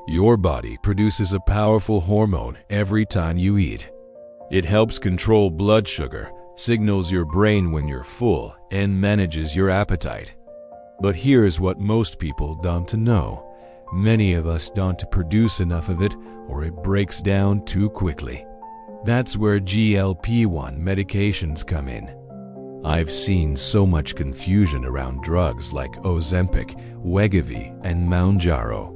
Your body produces a powerful hormone every time you eat. It helps control blood sugar, signals your brain when you're full, and manages your appetite. But here's what most people don't know. Many of us don't produce enough of it, or it breaks down too quickly. That's where GLP-1 medications come in. I've seen so much confusion around drugs like Ozempic, Wegovy, and Mounjaro.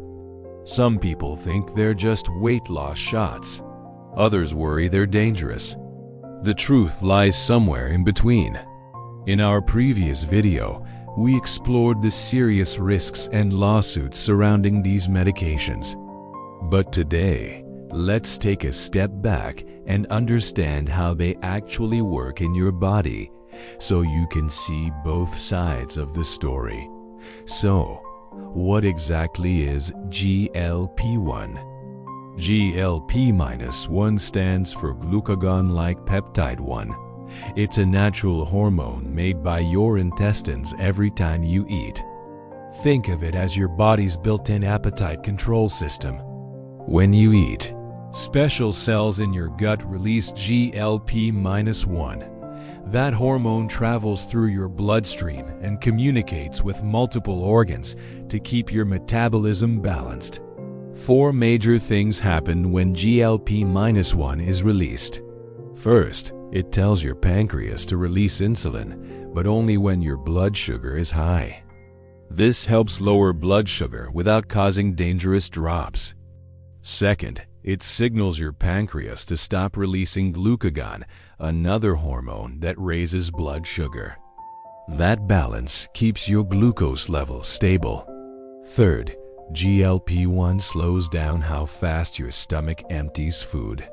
Some people think they're just weight loss shots. Others worry they're dangerous. The truth lies somewhere in between. In our previous video, we explored the serious risks and lawsuits surrounding these medications. But today, let's take a step back and understand how they actually work in your body, so you can see both sides of the story. So, what exactly is GLP-1? GLP-1 stands for glucagon-like peptide 1. It's a natural hormone made by your intestines every time you eat. Think of it as your body's built-in appetite control system. When you eat, special cells in your gut release GLP-1. That hormone travels through your bloodstream and communicates with multiple organs to keep your metabolism balanced. 4 major things happen when GLP-1 is released. First, it tells your pancreas to release insulin, but only when your blood sugar is high. This helps lower blood sugar without causing dangerous drops. Second, it signals your pancreas to stop releasing glucagon, another hormone that raises blood sugar. That balance keeps your glucose level stable. Third, GLP-1 slows down how fast your stomach empties food.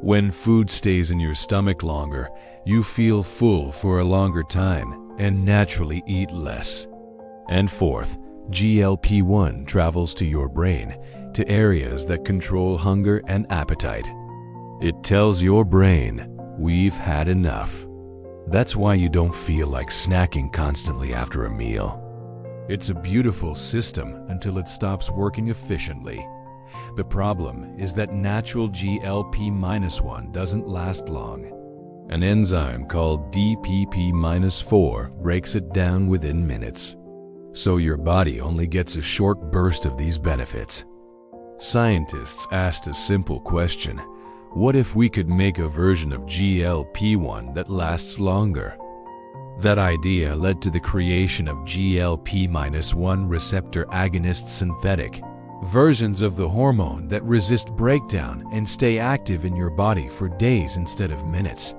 When food stays in your stomach longer, you feel full for a longer time and naturally eat less. And fourth, GLP-1 travels to your brain, to areas that control hunger and appetite. It tells your brain, we've had enough. That's why you don't feel like snacking constantly after a meal. It's a beautiful system until it stops working efficiently. The problem is that natural GLP-1 doesn't last long. An enzyme called DPP-4 breaks it down within minutes. So your body only gets a short burst of these benefits. Scientists asked a simple question: what if we could make a version of GLP-1 that lasts longer? That idea led to the creation of GLP-1 receptor agonist synthetic versions of the hormone that resist breakdown and stay active in your body for days instead of minutes.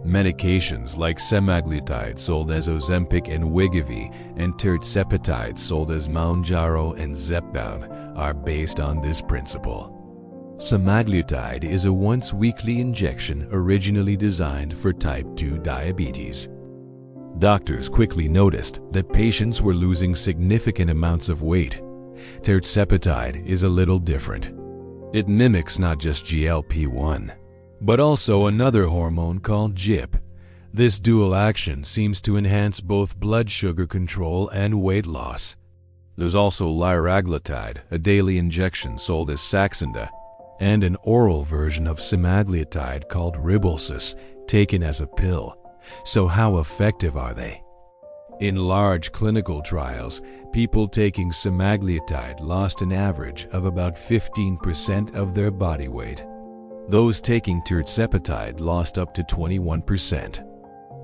Medications like Semaglutide, sold as Ozempic and Wegovy, and Tirzepatide, sold as Mounjaro and Zepbound, are based on this principle. Semaglutide is a once-weekly injection originally designed for type 2 diabetes. Doctors quickly noticed that patients were losing significant amounts of weight. Tirzepatide is a little different. It mimics not just GLP-1, but also another hormone called GIP. This dual action seems to enhance both blood sugar control and weight loss. There's also liraglutide, a daily injection sold as Saxenda, and an oral version of semaglutide called Rybelsus, taken as a pill. So how effective are they? In large clinical trials, people taking semaglutide lost an average of about 15% of their body weight. Those taking Tirzepatide lost up to 21%.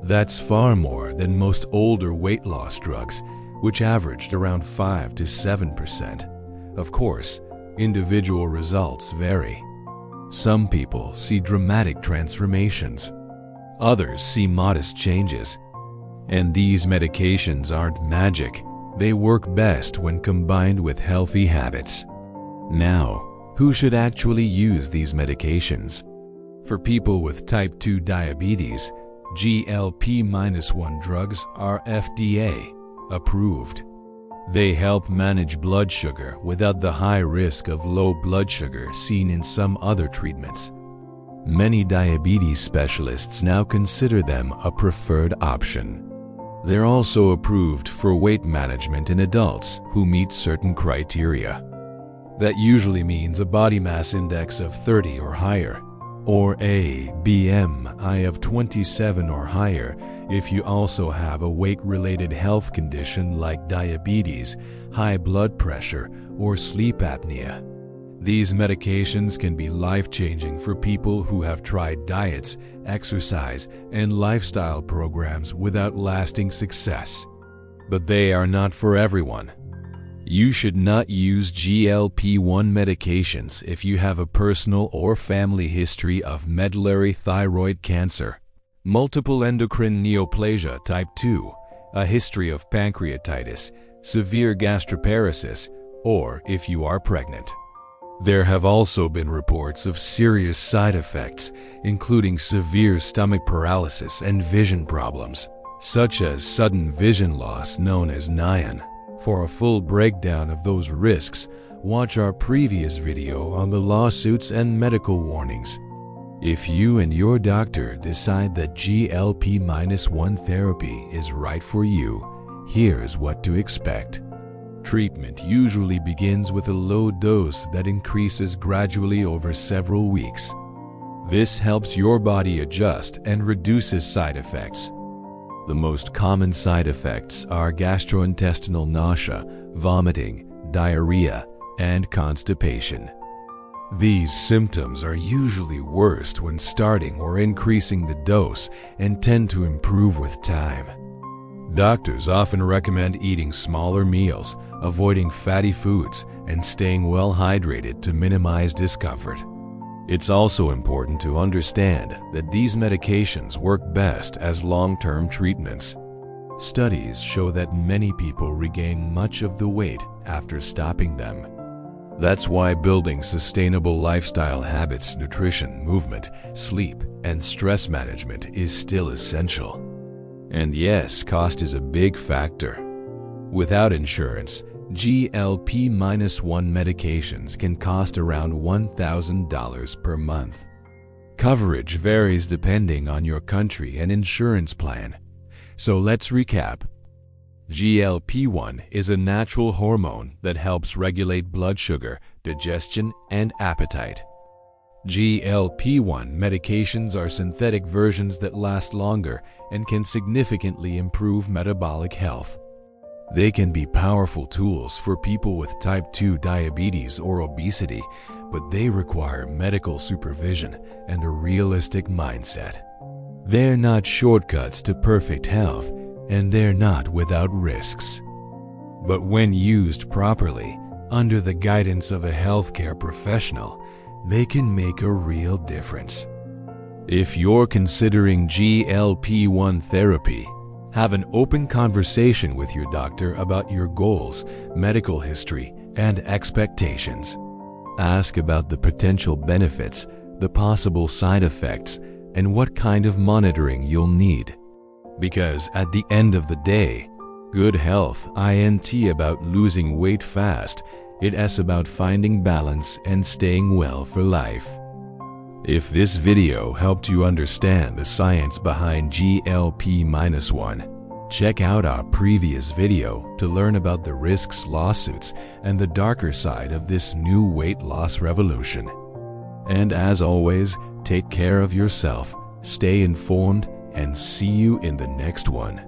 That's far more than most older weight loss drugs, which averaged around 5 to 7%. Of course, individual results vary. Some people see dramatic transformations. Others see modest changes. And these medications aren't magic. They work best when combined with healthy habits. Now, who should actually use these medications? For people with type 2 diabetes, GLP-1 drugs are FDA approved. They help manage blood sugar without the high risk of low blood sugar seen in some other treatments. Many diabetes specialists now consider them a preferred option. They're also approved for weight management in adults who meet certain criteria. That usually means a body mass index of 30 or higher, or a BMI of 27 or higher if you also have a weight-related health condition like diabetes, high blood pressure, or sleep apnea. These medications can be life-changing for people who have tried diets, exercise, and lifestyle programs without lasting success. But they are not for everyone. You should not use GLP-1 medications if you have a personal or family history of medullary thyroid cancer, multiple endocrine neoplasia type 2, a history of pancreatitis, severe gastroparesis, or if you are pregnant. There have also been reports of serious side effects, including severe stomach paralysis and vision problems, such as sudden vision loss known as NIAN. For a full breakdown of those risks, watch our previous video on the lawsuits and medical warnings. If you and your doctor decide that GLP-1 therapy is right for you, here's what to expect. Treatment usually begins with a low dose that increases gradually over several weeks. This helps your body adjust and reduces side effects. The most common side effects are gastrointestinal nausea, vomiting, diarrhea, and constipation. These symptoms are usually worst when starting or increasing the dose and tend to improve with time. Doctors often recommend eating smaller meals, avoiding fatty foods, and staying well hydrated to minimize discomfort. It's also important to understand that these medications work best as long-term treatments. Studies show that many people regain much of the weight after stopping them. That's why building sustainable lifestyle habits, nutrition, movement, sleep, and stress management is still essential. And yes, cost is a big factor. Without insurance, GLP-1 medications can cost around $1,000 per month. Coverage varies depending on your country and insurance plan. So let's recap. GLP-1 is a natural hormone that helps regulate blood sugar, digestion, and appetite. GLP-1 medications are synthetic versions that last longer and can significantly improve metabolic health. They can be powerful tools for people with type 2 diabetes or obesity, but they require medical supervision and a realistic mindset. They're not shortcuts to perfect health, and they're not without risks. But when used properly, under the guidance of a healthcare professional, they can make a real difference. If you're considering GLP-1 therapy, have an open conversation with your doctor about your goals, medical history, and expectations. Ask about the potential benefits, the possible side effects, and what kind of monitoring you'll need. Because at the end of the day, good health isn't about losing weight fast, it's about finding balance and staying well for life. If this video helped you understand the science behind GLP-1, check out our previous video to learn about the risks, lawsuits, and the darker side of this new weight loss revolution. And as always, take care of yourself, stay informed, and see you in the next one.